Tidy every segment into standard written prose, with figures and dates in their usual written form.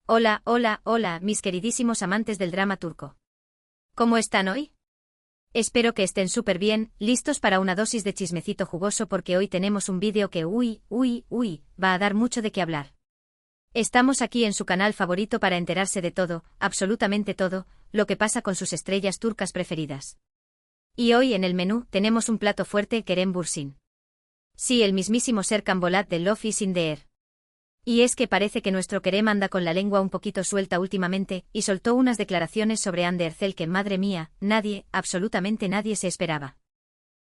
Hola, hola, hola, mis queridísimos amantes del drama turco. ¿Cómo están hoy? Espero que estén súper bien, listos para una dosis de chismecito jugoso porque hoy tenemos un vídeo que va a dar mucho de qué hablar. Estamos aquí en su canal favorito para enterarse de todo, absolutamente todo, lo que pasa con sus estrellas turcas preferidas. Y hoy en el menú tenemos un plato fuerte, Kerem Bürsin. Sí, el mismísimo Serkan Bolat de Love is in the Air. Y es que parece que nuestro Kerem anda con la lengua un poquito suelta últimamente, y soltó unas declaraciones sobre Hande Erçel que, madre mía, nadie, absolutamente nadie se esperaba.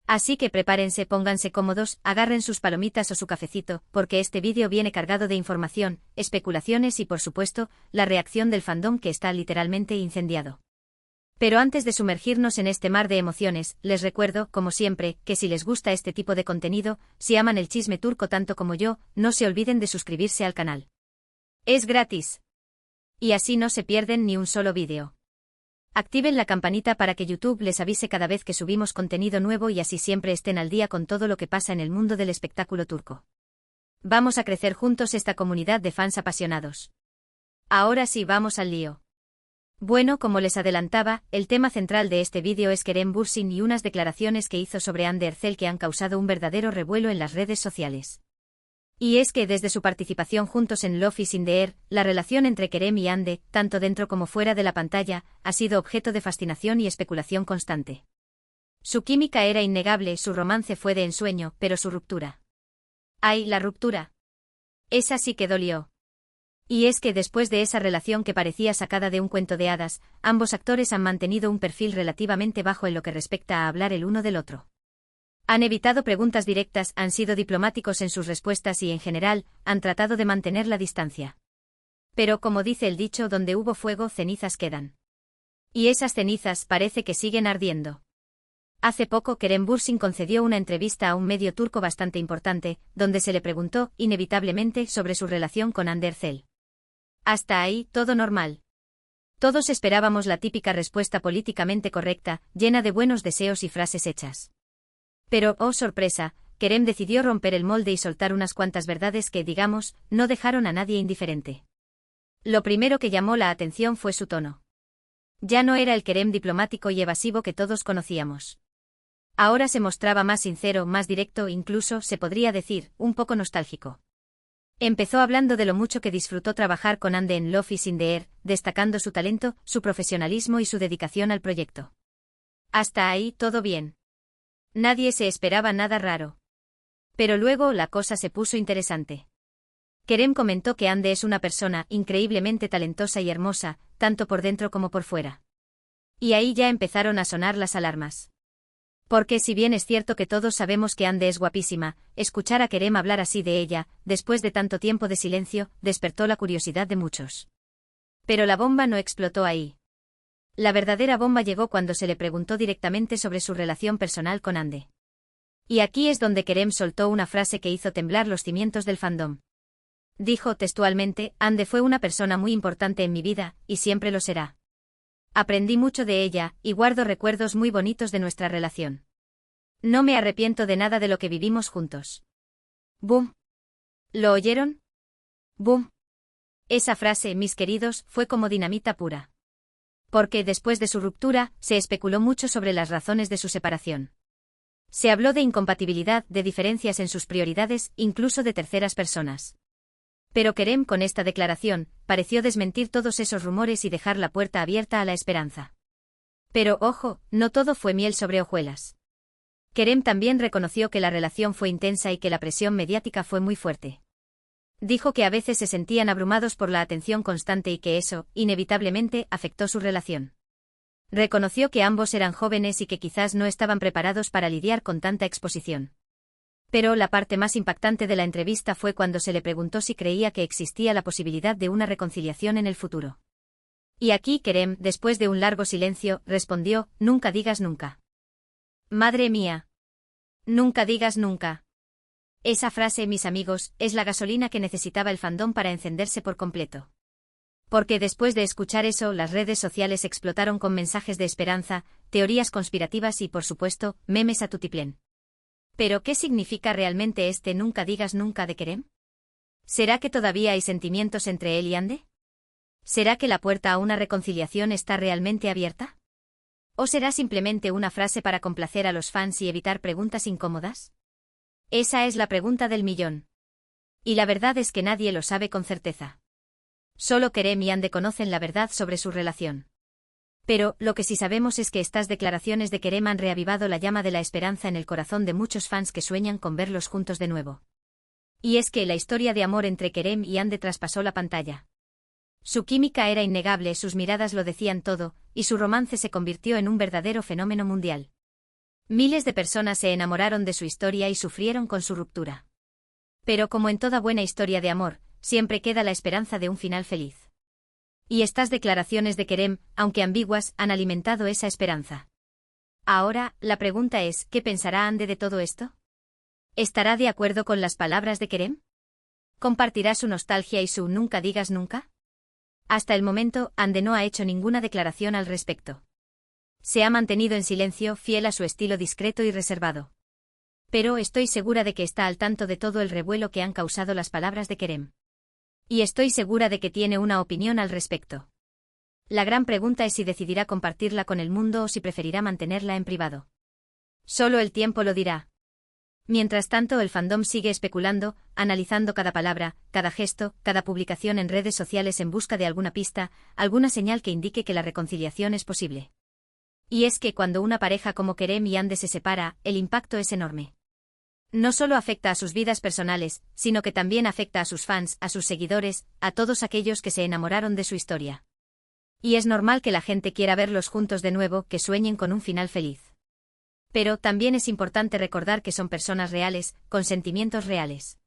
Así que prepárense, pónganse cómodos, agarren sus palomitas o su cafecito, porque este vídeo viene cargado de información, especulaciones y por supuesto, la reacción del fandom que está literalmente incendiado. Pero antes de sumergirnos en este mar de emociones, les recuerdo, como siempre, que si les gusta este tipo de contenido, si aman el chisme turco tanto como yo, no se olviden de suscribirse al canal. Es gratis. Y así no se pierden ni un solo vídeo. Activen la campanita para que YouTube les avise cada vez que subimos contenido nuevo y así siempre estén al día con todo lo que pasa en el mundo del espectáculo turco. Vamos a crecer juntos esta comunidad de fans apasionados. Ahora sí, vamos al lío. Bueno, como les adelantaba, el tema central de este vídeo es Kerem Bürsin y unas declaraciones que hizo sobre Hande Erçel que han causado un verdadero revuelo en las redes sociales. Y es que desde su participación juntos en Love is in the Air, la relación entre Kerem y Hande, tanto dentro como fuera de la pantalla, ha sido objeto de fascinación y especulación constante. Su química era innegable, su romance fue de ensueño, pero su ruptura. ¡Ay, la ruptura! Esa sí que dolió. Y es que después de esa relación que parecía sacada de un cuento de hadas, ambos actores han mantenido un perfil relativamente bajo en lo que respecta a hablar el uno del otro. Han evitado preguntas directas, han sido diplomáticos en sus respuestas y en general, han tratado de mantener la distancia. Pero como dice el dicho, donde hubo fuego, cenizas quedan. Y esas cenizas parece que siguen ardiendo. Hace poco Kerem Bürsin concedió una entrevista a un medio turco bastante importante, donde se le preguntó, inevitablemente, sobre su relación con Hande Erçel. Hasta ahí, todo normal. Todos esperábamos la típica respuesta políticamente correcta, llena de buenos deseos y frases hechas. Pero, oh sorpresa, Kerem decidió romper el molde y soltar unas cuantas verdades que, digamos, no dejaron a nadie indiferente. Lo primero que llamó la atención fue su tono. Ya no era el Kerem diplomático y evasivo que todos conocíamos. Ahora se mostraba más sincero, más directo, incluso, se podría decir, un poco nostálgico. Empezó hablando de lo mucho que disfrutó trabajar con Hande en Love is in the Air, destacando su talento, su profesionalismo y su dedicación al proyecto. Hasta ahí, todo bien. Nadie se esperaba nada raro. Pero luego la cosa se puso interesante. Kerem comentó que Hande es una persona increíblemente talentosa y hermosa, tanto por dentro como por fuera. Y ahí ya empezaron a sonar las alarmas. Porque si bien es cierto que todos sabemos que Hande es guapísima, escuchar a Kerem hablar así de ella, después de tanto tiempo de silencio, despertó la curiosidad de muchos. Pero la bomba no explotó ahí. La verdadera bomba llegó cuando se le preguntó directamente sobre su relación personal con Hande. Y aquí es donde Kerem soltó una frase que hizo temblar los cimientos del fandom. Dijo textualmente, Hande fue una persona muy importante en mi vida, y siempre lo será. Aprendí mucho de ella, y guardo recuerdos muy bonitos de nuestra relación. No me arrepiento de nada de lo que vivimos juntos. ¡Bum! ¿Lo oyeron? ¡Bum! Esa frase, mis queridos, fue como dinamita pura. Porque después de su ruptura, se especuló mucho sobre las razones de su separación. Se habló de incompatibilidad, de diferencias en sus prioridades, incluso de terceras personas. Pero Kerem, con esta declaración, pareció desmentir todos esos rumores y dejar la puerta abierta a la esperanza. Pero ojo, no todo fue miel sobre hojuelas. Kerem también reconoció que la relación fue intensa y que la presión mediática fue muy fuerte. Dijo que a veces se sentían abrumados por la atención constante y que eso, inevitablemente, afectó su relación. Reconoció que ambos eran jóvenes y que quizás no estaban preparados para lidiar con tanta exposición. Pero la parte más impactante de la entrevista fue cuando se le preguntó si creía que existía la posibilidad de una reconciliación en el futuro. Y aquí Kerem, después de un largo silencio, respondió, nunca digas nunca. Madre mía. Nunca digas nunca. Esa frase, mis amigos, es la gasolina que necesitaba el fandom para encenderse por completo. Porque después de escuchar eso, las redes sociales explotaron con mensajes de esperanza, teorías conspirativas y, por supuesto, memes a tutiplén. ¿Pero qué significa realmente este nunca digas nunca de Kerem? ¿Será que todavía hay sentimientos entre él y Hande? ¿Será que la puerta a una reconciliación está realmente abierta? ¿O será simplemente una frase para complacer a los fans y evitar preguntas incómodas? Esa es la pregunta del millón. Y la verdad es que nadie lo sabe con certeza. Solo Kerem y Hande conocen la verdad sobre su relación. Pero, lo que sí sabemos es que estas declaraciones de Kerem han reavivado la llama de la esperanza en el corazón de muchos fans que sueñan con verlos juntos de nuevo. Y es que la historia de amor entre Kerem y Hande traspasó la pantalla. Su química era innegable, sus miradas lo decían todo, y su romance se convirtió en un verdadero fenómeno mundial. Miles de personas se enamoraron de su historia y sufrieron con su ruptura. Pero como en toda buena historia de amor, siempre queda la esperanza de un final feliz. Y estas declaraciones de Kerem, aunque ambiguas, han alimentado esa esperanza. Ahora, la pregunta es, ¿qué pensará Hande de todo esto? ¿Estará de acuerdo con las palabras de Kerem? ¿Compartirá su nostalgia y su nunca digas nunca? Hasta el momento, Hande no ha hecho ninguna declaración al respecto. Se ha mantenido en silencio, fiel a su estilo discreto y reservado. Pero estoy segura de que está al tanto de todo el revuelo que han causado las palabras de Kerem. Y estoy segura de que tiene una opinión al respecto. La gran pregunta es si decidirá compartirla con el mundo o si preferirá mantenerla en privado. Solo el tiempo lo dirá. Mientras tanto, el fandom sigue especulando, analizando cada palabra, cada gesto, cada publicación en redes sociales en busca de alguna pista, alguna señal que indique que la reconciliación es posible. Y es que cuando una pareja como Kerem y Hande se separa, el impacto es enorme. No solo afecta a sus vidas personales, sino que también afecta a sus fans, a sus seguidores, a todos aquellos que se enamoraron de su historia. Y es normal que la gente quiera verlos juntos de nuevo, que sueñen con un final feliz. Pero también es importante recordar que son personas reales, con sentimientos reales.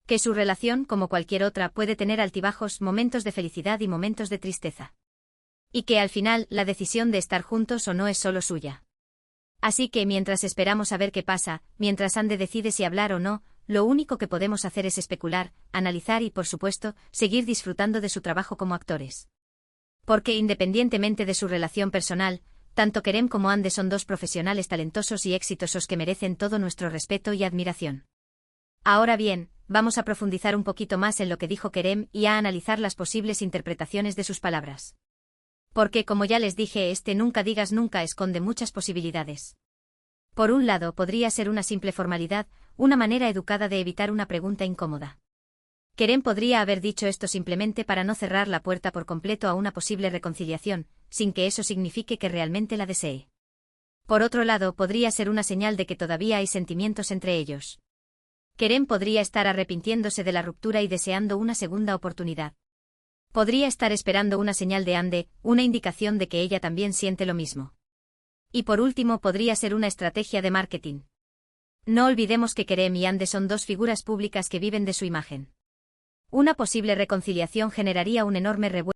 Que su relación, como cualquier otra, puede tener altibajos, momentos de felicidad y momentos de tristeza. Y que al final, la decisión de estar juntos o no es solo suya. Así que mientras esperamos a ver qué pasa, mientras Hande decide si hablar o no, lo único que podemos hacer es especular, analizar y, por supuesto, seguir disfrutando de su trabajo como actores. Porque independientemente de su relación personal, tanto Kerem como Hande son dos profesionales talentosos y exitosos que merecen todo nuestro respeto y admiración. Ahora bien, vamos a profundizar un poquito más en lo que dijo Kerem y a analizar las posibles interpretaciones de sus palabras. Porque, como ya les dije, este nunca digas nunca esconde muchas posibilidades. Por un lado, podría ser una simple formalidad, una manera educada de evitar una pregunta incómoda. Kerem podría haber dicho esto simplemente para no cerrar la puerta por completo a una posible reconciliación, sin que eso signifique que realmente la desee. Por otro lado, podría ser una señal de que todavía hay sentimientos entre ellos. Kerem podría estar arrepintiéndose de la ruptura y deseando una segunda oportunidad. Podría estar esperando una señal de Hande, una indicación de que ella también siente lo mismo. Y por último, podría ser una estrategia de marketing. No olvidemos que Kerem y Hande son dos figuras públicas que viven de su imagen. Una posible reconciliación generaría un enorme revuelo.